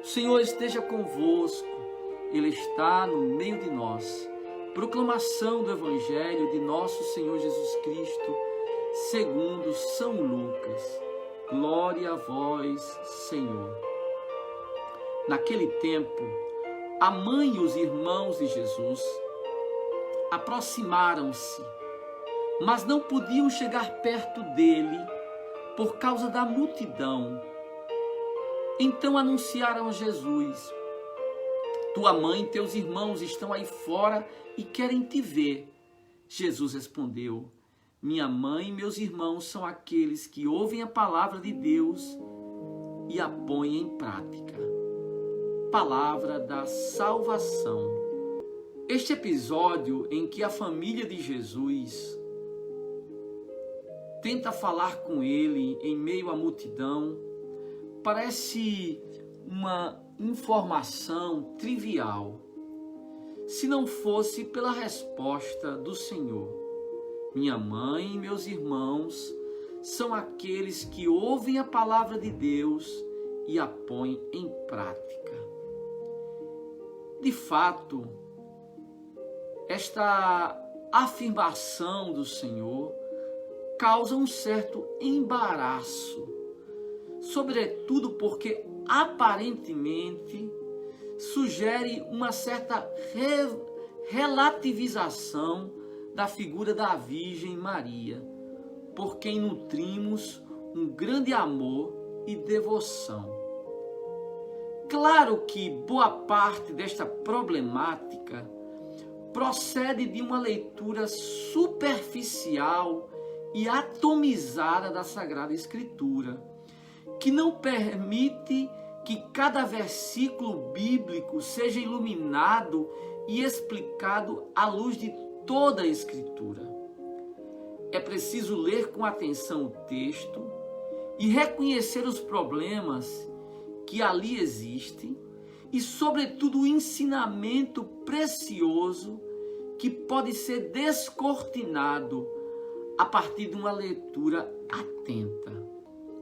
Senhor esteja convosco, Ele está no meio de nós. Proclamação do Evangelho de nosso Senhor Jesus Cristo, segundo São Lucas. Glória a vós, Senhor. Naquele tempo, a mãe e os irmãos de Jesus aproximaram-se, mas não podiam chegar perto dele por causa da multidão. Então anunciaram a Jesus: tua mãe e teus irmãos estão aí fora e querem te ver. Jesus respondeu: minha mãe e meus irmãos são aqueles que ouvem a palavra de Deus e a põem em prática. Palavra da salvação. Este episódio em que a família de Jesus tenta falar com ele em meio à multidão parece uma informação trivial, se não fosse pela resposta do Senhor. Minha mãe e meus irmãos são aqueles que ouvem a palavra de Deus e a põem em prática. De fato, esta afirmação do Senhor causa um certo embaraço, sobretudo porque aparentemente sugere uma certa relativização da figura da Virgem Maria, por quem nutrimos um grande amor e devoção. Claro que boa parte desta problemática procede de uma leitura superficial e atomizada da Sagrada Escritura, que não permite que cada versículo bíblico seja iluminado e explicado à luz de toda a Escritura. É preciso ler com atenção o texto e reconhecer os problemas que ali existem e, sobretudo, o ensinamento precioso que pode ser descortinado a partir de uma leitura atenta.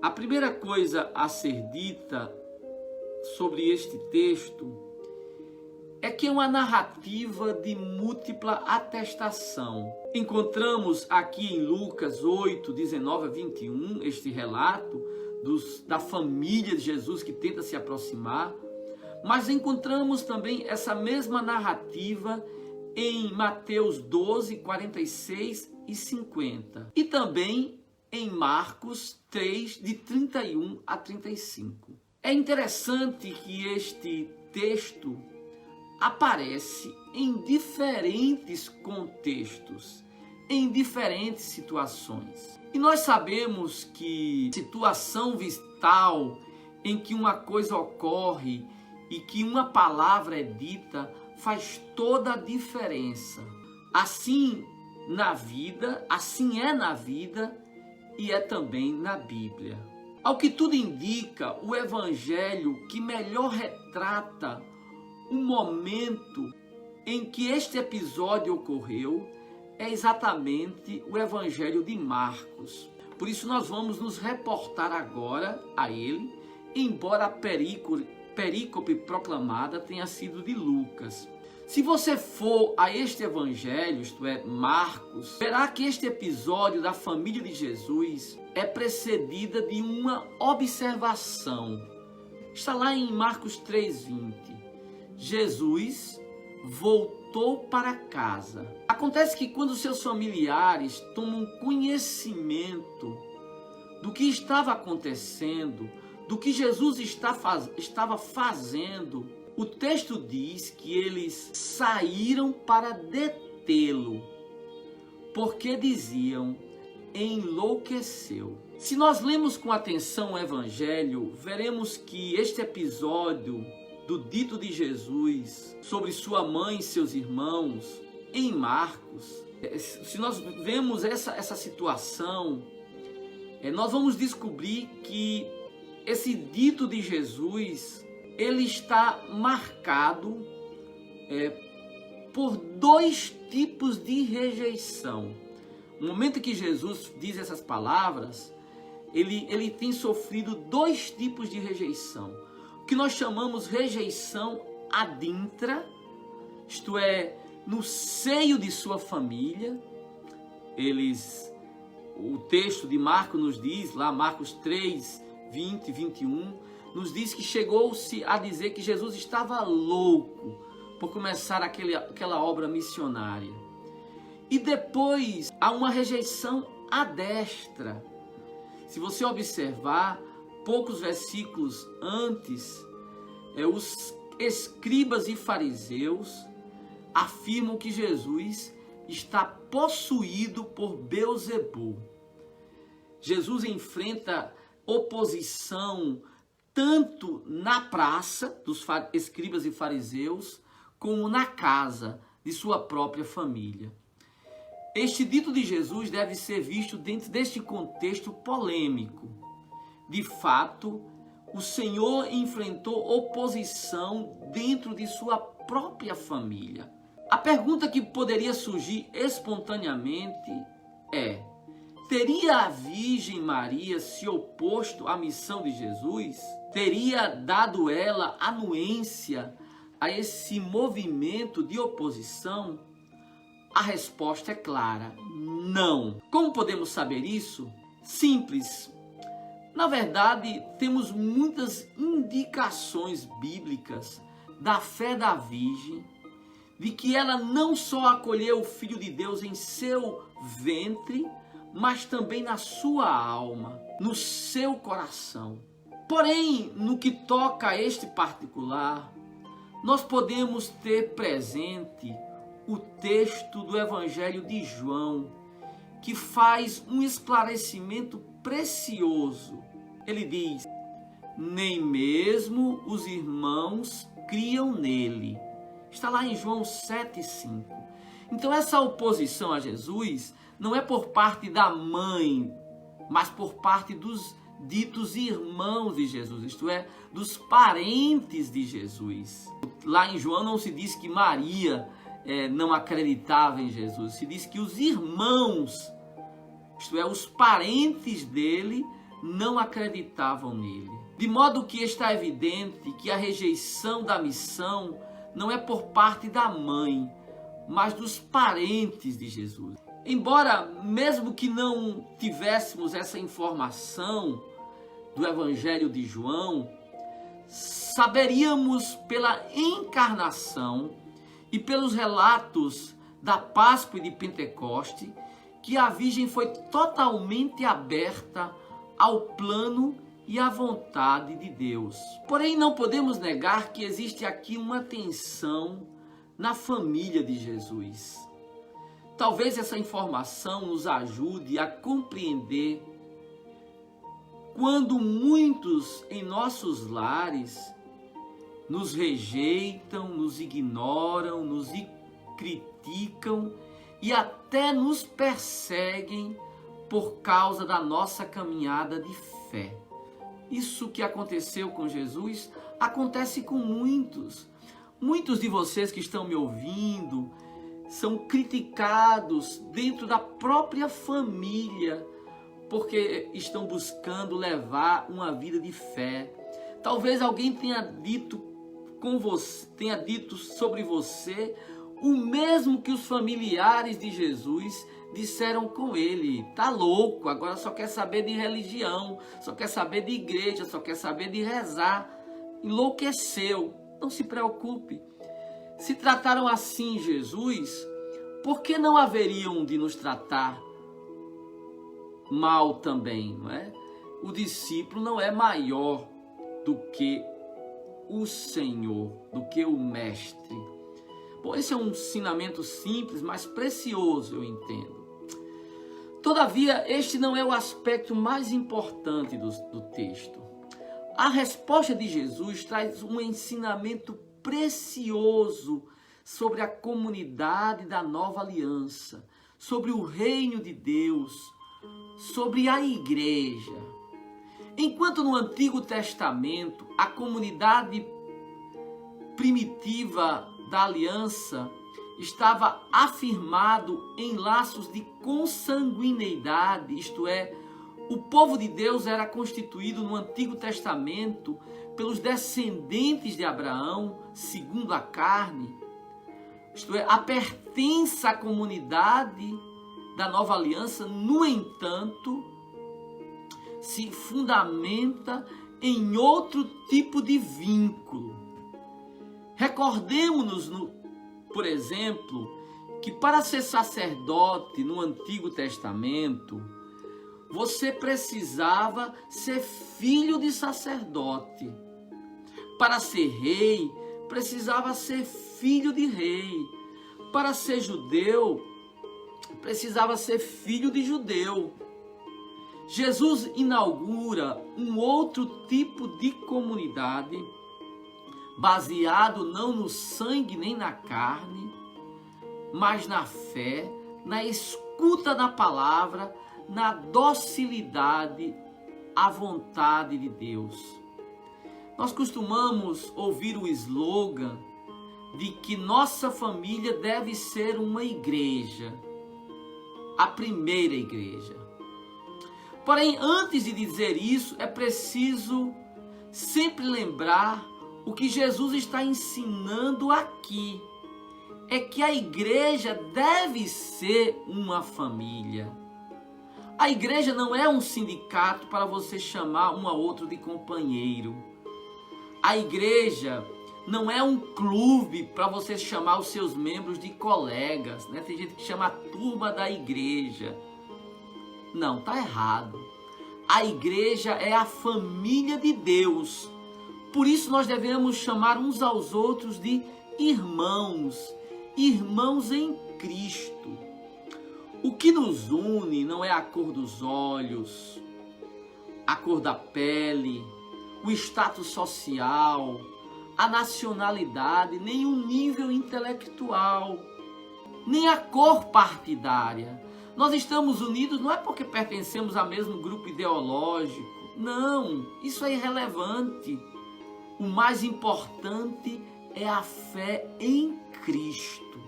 A primeira coisa a ser dita sobre este texto é que é uma narrativa de múltipla atestação. Encontramos aqui em Lucas 8, 19 a 21, este relato da família de Jesus que tenta se aproximar, mas encontramos também essa mesma narrativa em Mateus 12, 46 e 50, e também em Marcos 3, de 31 a 35. É interessante que este texto aparece em diferentes contextos, em diferentes situações. E nós sabemos que situação vital em que uma coisa ocorre e que uma palavra é dita faz toda a diferença. Assim é na vida e é também na Bíblia. Ao que tudo indica, o evangelho que melhor retrata o momento em que este episódio ocorreu é exatamente o evangelho de Marcos. Por isso nós vamos nos reportar agora a ele, embora a perícope proclamada tenha sido de Lucas. Se você for a este evangelho, isto é, Marcos, verá que este episódio da família de Jesus é precedida de uma observação. Está lá em Marcos 3:20. Jesus voltou para casa. Acontece que quando seus familiares tomam conhecimento do que estava acontecendo, do que Jesus estava fazendo, o texto diz que eles saíram para detê-lo, porque diziam: enlouqueceu. Se nós lemos com atenção o Evangelho, veremos que este episódio do dito de Jesus sobre sua mãe e seus irmãos, em Marcos, se nós vemos essa situação, nós vamos descobrir que esse dito de Jesus, ele está marcado por dois tipos de rejeição. No momento que Jesus diz essas palavras, ele tem sofrido dois tipos de rejeição. que nós chamamos rejeição adintra, isto é, no seio de sua família. O texto de Marcos nos diz, lá Marcos 3, 20 e 21, nos diz que chegou-se a dizer que Jesus estava louco por começar aquela obra missionária. E depois há uma rejeição à destra. Se você observar, poucos versículos antes, os escribas e fariseus afirmam que Jesus está possuído por Beelzebul. Jesus enfrenta oposição tanto na praça dos escribas e fariseus, como na casa de sua própria família. Este dito de Jesus deve ser visto dentro deste contexto polêmico. De fato, o Senhor enfrentou oposição dentro de sua própria família. A pergunta que poderia surgir espontaneamente é: teria a Virgem Maria se oposto à missão de Jesus? Teria dado ela anuência a esse movimento de oposição? A resposta é clara: não. Como podemos saber isso? Simples. Na verdade, temos muitas indicações bíblicas da fé da Virgem, de que ela não só acolheu o Filho de Deus em seu ventre, mas também na sua alma, no seu coração. Porém, no que toca a este particular, nós podemos ter presente o texto do Evangelho de João, que faz um esclarecimento precioso. Ele diz: nem mesmo os irmãos criam nele. Está lá em João 7,5. Então essa oposição a Jesus não é por parte da mãe, mas por parte dos ditos irmãos de Jesus, isto é, dos parentes de Jesus. Lá em João não se diz que Maria não acreditava em Jesus, se diz que os irmãos, isto é, os parentes dele, não acreditavam nele. De modo que está evidente que a rejeição da missão não é por parte da mãe, mas dos parentes de Jesus. Embora, mesmo que não tivéssemos essa informação do Evangelho de João, saberíamos pela encarnação e pelos relatos da Páscoa e de Pentecoste que a Virgem foi totalmente aberta ao plano e à vontade de Deus. Porém, não podemos negar que existe aqui uma tensão na família de Jesus. Talvez essa informação nos ajude a compreender quando muitos em nossos lares nos rejeitam, nos ignoram, nos criticam e até nos perseguem por causa da nossa caminhada de fé. Isso que aconteceu com Jesus acontece com muitos. Muitos de vocês que estão me ouvindo são criticados dentro da própria família porque estão buscando levar uma vida de fé. Talvez alguém tenha dito sobre você o mesmo que os familiares de Jesus disseram com ele: tá louco, agora só quer saber de religião, só quer saber de igreja, só quer saber de rezar. Enlouqueceu. Não se preocupe. Se trataram assim Jesus, por que não haveriam de nos tratar mal também, não é? O discípulo não é maior do que o Senhor, do que o Mestre. Bom, esse é um ensinamento simples, mas precioso, eu entendo. Todavia, este não é o aspecto mais importante do texto. A resposta de Jesus traz um ensinamento precioso sobre a comunidade da nova aliança, sobre o reino de Deus, sobre a igreja. Enquanto no Antigo Testamento a comunidade primitiva da aliança estava afirmado em laços de consanguineidade, isto é, O povo de Deus era constituído no Antigo Testamento pelos descendentes de Abraão, segundo a carne. Isto é, a pertença à comunidade da nova aliança, no entanto, se fundamenta em outro tipo de vínculo. Recordemos-nos, por exemplo, que para ser sacerdote no Antigo Testamento, você precisava ser filho de sacerdote. Para ser rei, precisava ser filho de rei. Para ser judeu, precisava ser filho de judeu. Jesus inaugura um outro tipo de comunidade, baseado não no sangue nem na carne, mas na fé, na escuta da palavra, na docilidade à vontade de Deus. Nós costumamos ouvir o slogan de que nossa família deve ser uma igreja, a primeira igreja. Porém, antes de dizer isso, é preciso sempre lembrar o que Jesus está ensinando aqui. É que a igreja deve ser uma família. A igreja não é um sindicato para você chamar um ao outro de companheiro. A igreja não é um clube para você chamar os seus membros de colegas, né? Tem gente que chama a turma da igreja. Não, tá errado. A igreja é a família de Deus. Por isso nós devemos chamar uns aos outros de irmãos, irmãos em Cristo. O que nos une não é a cor dos olhos, a cor da pele, o status social, a nacionalidade, nem o nível intelectual, nem a cor partidária. Nós estamos unidos não é porque pertencemos ao mesmo grupo ideológico. Não, isso é irrelevante. O mais importante é a fé em Cristo.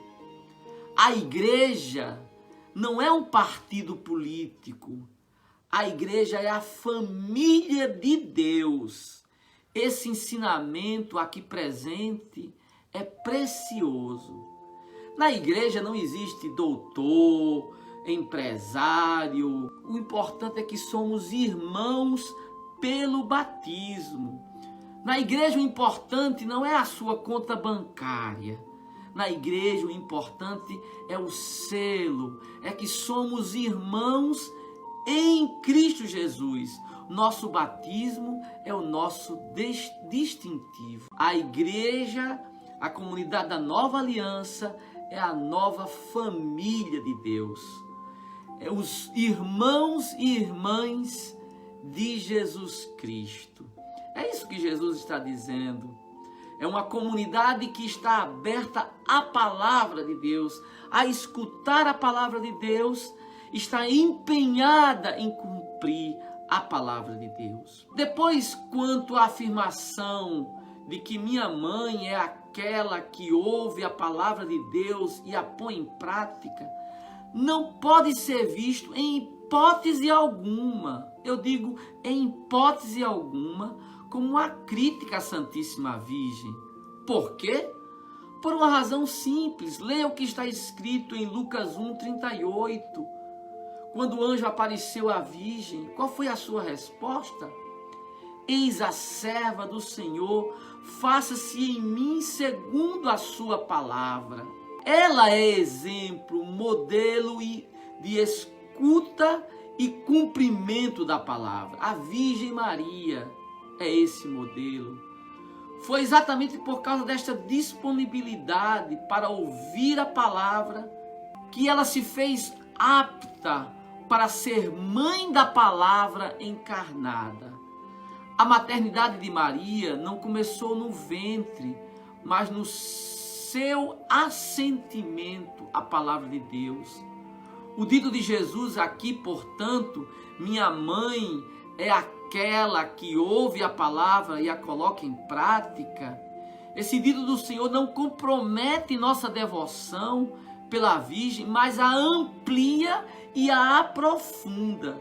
A igreja não é um partido político. A igreja é a família de Deus. Esse ensinamento aqui presente é precioso. Na igreja não existe doutor, empresário. O importante é que somos irmãos pelo batismo. Na igreja o importante não é a sua conta bancária. Na igreja o importante é o selo, é que somos irmãos em Cristo Jesus. Nosso batismo é o nosso distintivo. A igreja, a comunidade da nova aliança, é a nova família de Deus. É os irmãos e irmãs de Jesus Cristo. É isso que Jesus está dizendo. É uma comunidade que está aberta à palavra de Deus, a escutar a palavra de Deus, está empenhada em cumprir a palavra de Deus. Depois, quanto à afirmação de que minha mãe é aquela que ouve a palavra de Deus e a põe em prática, não pode ser visto em hipótese alguma, eu digo em hipótese alguma, como uma crítica à Santíssima Virgem. Por quê? Por uma razão simples. Leia o que está escrito em Lucas 1:38. Quando o anjo apareceu à Virgem, qual foi a sua resposta? Eis a serva do Senhor, faça-se em mim segundo a sua palavra. Ela é exemplo, modelo de escuta e cumprimento da palavra. A Virgem Maria é esse modelo. Foi exatamente por causa desta disponibilidade para ouvir a palavra que ela se fez apta para ser mãe da palavra encarnada. A maternidade de Maria não começou no ventre, mas no seu assentimento à palavra de Deus. O dito de Jesus aqui, portanto, minha mãe é aquela que ouve a palavra e a coloca em prática. Esse dito do Senhor não compromete nossa devoção pela Virgem, mas a amplia e a aprofunda.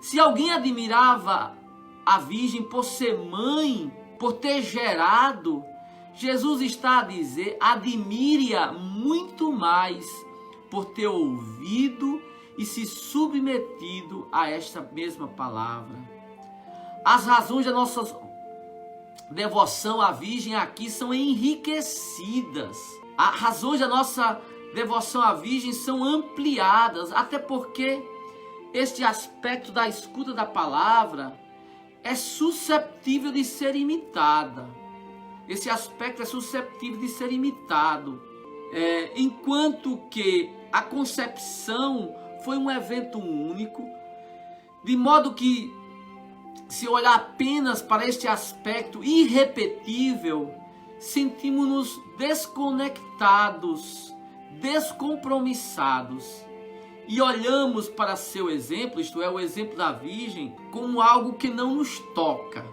Se alguém admirava a Virgem por ser mãe, por ter gerado, Jesus está a dizer, admire-a muito mais por ter ouvido e se submetido a esta mesma palavra. As razões da nossa devoção à Virgem aqui são enriquecidas. As razões da nossa devoção à Virgem são ampliadas, até porque este aspecto da escuta da palavra é susceptível de ser imitada. Esse aspecto é susceptível de ser imitado. Enquanto que a concepção foi um evento único, de modo que, se olhar apenas para este aspecto irrepetível, sentimos-nos desconectados, descompromissados. E olhamos para seu exemplo, isto é, o exemplo da Virgem, como algo que não nos toca.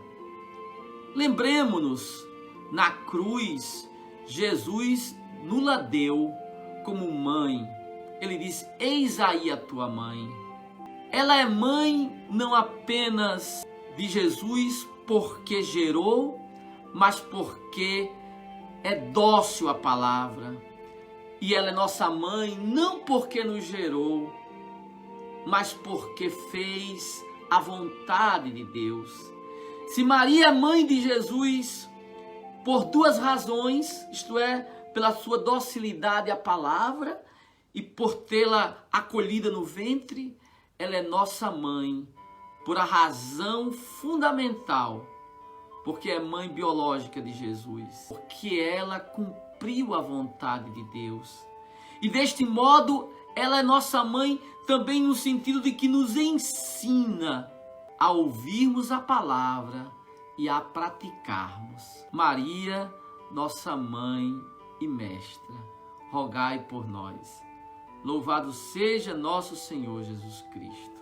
Lembremos-nos, na cruz, Jesus nos deu como mãe. Ele diz, eis aí a tua mãe. Ela é mãe não apenas de Jesus porque gerou, mas porque é dócil à palavra. E ela é nossa mãe não porque nos gerou, mas porque fez a vontade de Deus. Se Maria é mãe de Jesus por duas razões, isto é, pela sua docilidade à palavra e por tê-la acolhida no ventre, ela é nossa mãe por a razão fundamental, porque é mãe biológica de Jesus, porque ela cumpriu a vontade de Deus. E deste modo, ela é nossa mãe também no sentido de que nos ensina a ouvirmos a palavra e a praticarmos. Maria, nossa mãe e mestra, rogai por nós. Louvado seja nosso Senhor Jesus Cristo.